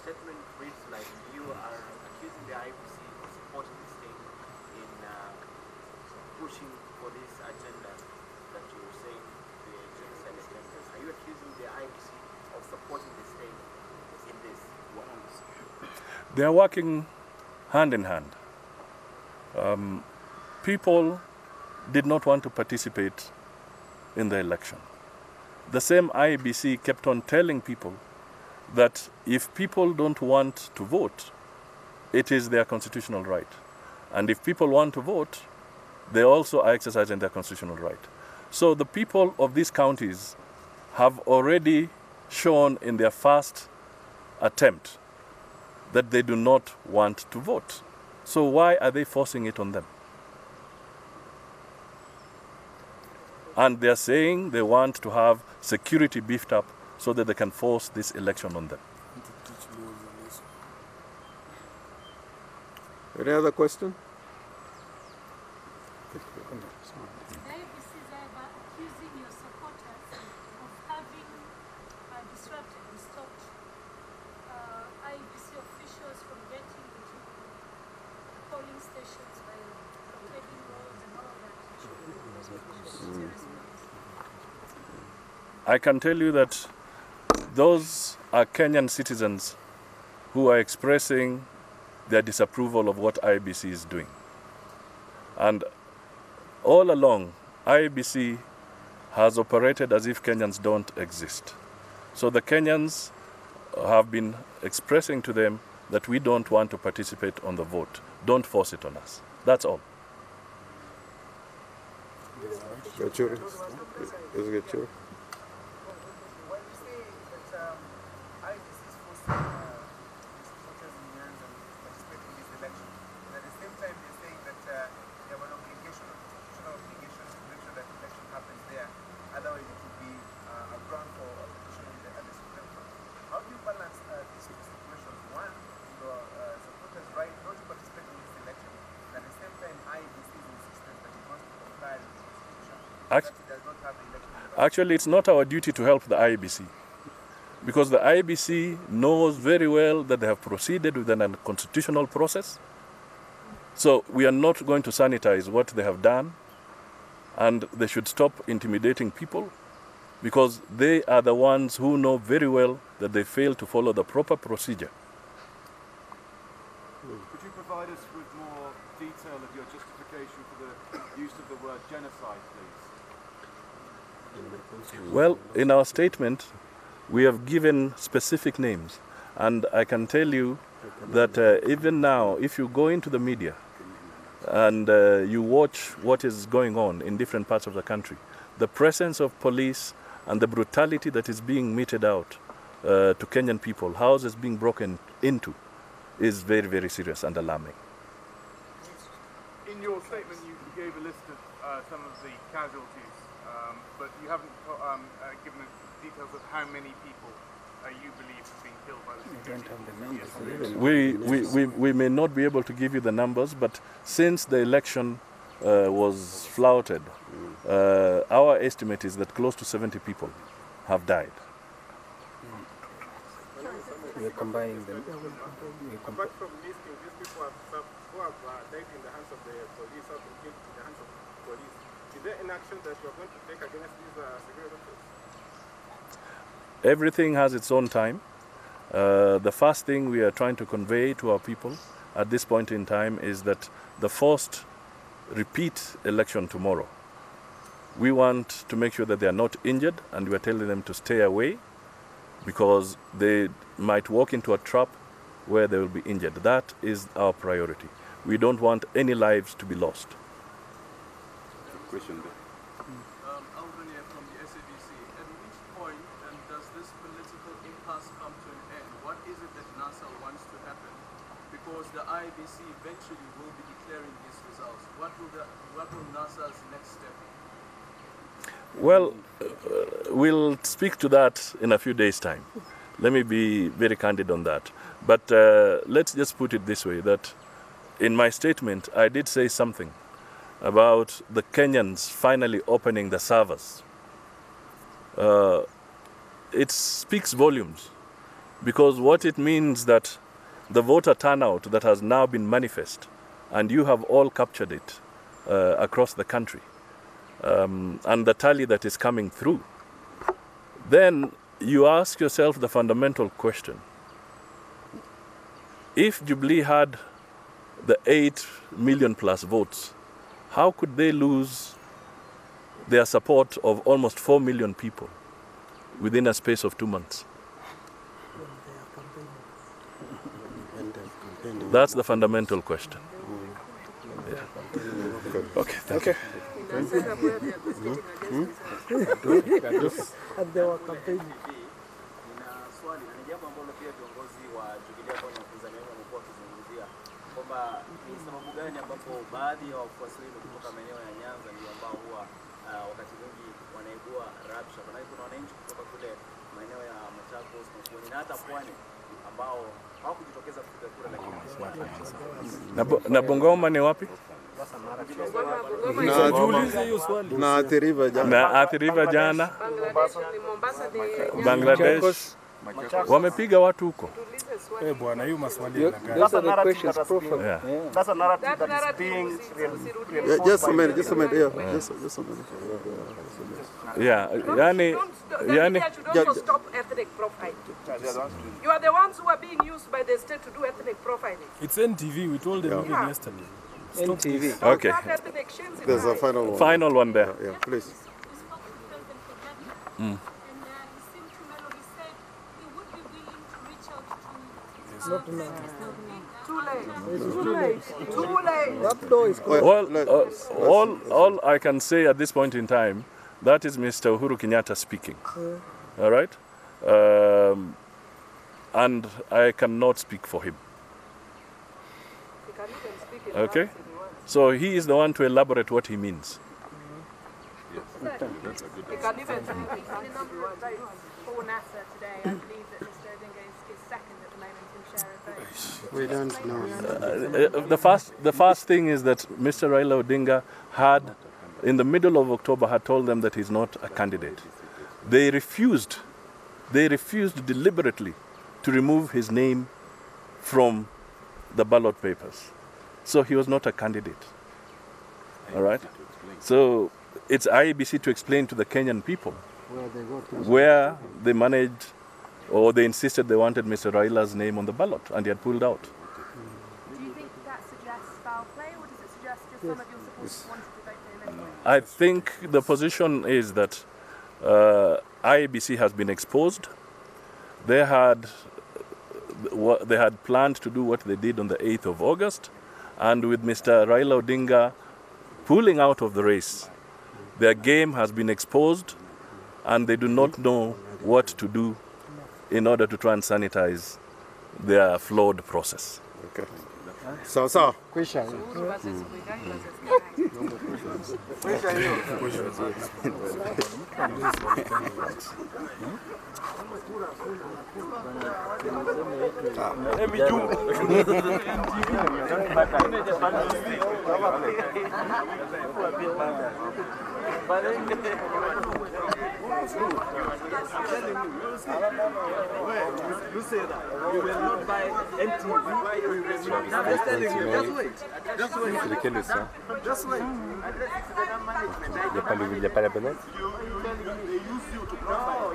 statement reads like you are accusing the IBC of supporting the state in pushing for this agenda that you're saying, the genocide agenda. Are you accusing the IBC of supporting the state in this? They are working hand in hand. People did not want to participate in the election. The same IBC kept on telling people that if people don't want to vote, it is their constitutional right. And if people want to vote, they also are exercising their constitutional right. So the people of these counties have already shown in their first attempt that they do not want to vote. So why are they forcing it on them? And they're saying they want to have security beefed up so that they can force this election on them. Any other question? The IBCs are accusing your supporters of having disrupted and stopped IBC officials from getting into polling stations by blockading roads and all of that. I can tell you that those are Kenyan citizens who are expressing their disapproval of what IBC is doing. And all along, IBC has operated as if Kenyans don't exist. So the Kenyans have been expressing to them that we don't want to participate on the vote. Don't force it on us. That's all. Gachuri. Is Gachuri? When you say that IBC is forcing supporters in Nyanza to participate in this election, and at the same time they're saying that they have an obligation, a constitutional obligation to make sure that the election happens there, otherwise it would be a ground for opposition at the Supreme Court. How do you balance these two situations? One, your supporters' right not to participate in this election, and at the same time IBC is insistent that it wants to comply with the constitution, that it does not have the election. Actually, it's not our duty to help the IBC, because the IBC knows very well that they have proceeded with a constitutional process. So we are not going to sanitize what they have done, and they should stop intimidating people, because they are the ones who know very well that they failed to follow the proper procedure. Could you provide us with more detail of your justification for the use of the word genocide, please? Well, in our statement, we have given specific names, and I can tell you that even now, if you go into the media and you watch what is going on in different parts of the country, the presence of police and the brutality that is being meted out to Kenyan people, houses being broken into, is very, very serious and alarming. In your statement, you gave a list of some of the casualties, but you haven't given us details of how many people you believe have been killed by the security. We may not be able to give you the numbers, but since the election was flouted, our estimate is that close to 70 people have died. We are combining them. Apart from these things, these people who have died in the hands of the police, have been killed in the hands of the police. Is there any action that you are going to take against these security officers? Everything has its own time. The first thing we are trying to convey to our people at this point in time is that the forced repeat election tomorrow, we want to make sure that they are not injured, and we are telling them to stay away because they might walk into a trap where they will be injured. That is our priority. We don't want any lives to be lost. Question there. Albania from the SABC. At which point does this political impasse come to an end? What is it that NASA wants to happen? Because the IBC eventually will be declaring these results. What will NASA's next step be? Well, we'll speak to that in a few days' time. Let me be very candid on that. But let's just put it this way, that in my statement, I did say something about the Kenyans finally opening the servers. It speaks volumes because what it means that the voter turnout that has now been manifest, and you have all captured it across the country, and the tally that is coming through, then you ask yourself the fundamental question. If Jubilee had the 8 million plus votes, how could they lose their support of almost 4 million people within a space of 2 months? That's the fundamental question. Yeah. Okay, thank you. kwamba ni sababu gani ambapo baadhi ya wafuasi wenu kutoka maeneo ya Nyanza ndio ambao huwa wakati mwingi wanaibua rabsha. Kuna wananchi kutoka kule maeneo ya Machakos, Makueni na hata Pwani ambao hawakujitokeza kupiga kura, lakini na Bungoma ni wapi? Na athiriva jana Bangladesh wamepiga watu huko. Bwana, hiyo maswali that's a question. That's a narrative that is being Yeah, just a minute. Yeah, just a minute. Yeah, yani should also stop ethnic profiling. You are the ones who are being used by the state to do ethnic profiling. It's NTV. We told them even yesterday. NTV. okay. There's a final one. Final one there. Yeah, please. Well, all I can say at this point in time, that is Mr. Uhuru Kenyatta speaking. All right? And I cannot speak for him. Okay? So he is the one to elaborate what he means. We don't know. The first thing is that Mr. Raila Odinga had, in the middle of October, had told them that he's not a candidate. They refused deliberately to remove his name from the ballot papers. So he was not a candidate. All right? So it's IEBC to explain to the Kenyan people where they managed, or they insisted they wanted Mr. Raila's name on the ballot, and he had pulled out. Do you think that suggests foul play, or does it suggest just some of your supporters wanted to vote for him anyway? I think the position is that IEBC has been exposed. They had planned to do what they did on the 8th of August, and with Mr. Raila Odinga pulling out of the race, their game has been exposed, and they do not know what to do in order to try and sanitize their flawed process. Okay. So. You say that you will not buy MTV. Just wait. C'est lequel le sien? Just wait. Il n'y a pas la bonnette? They use you to profile.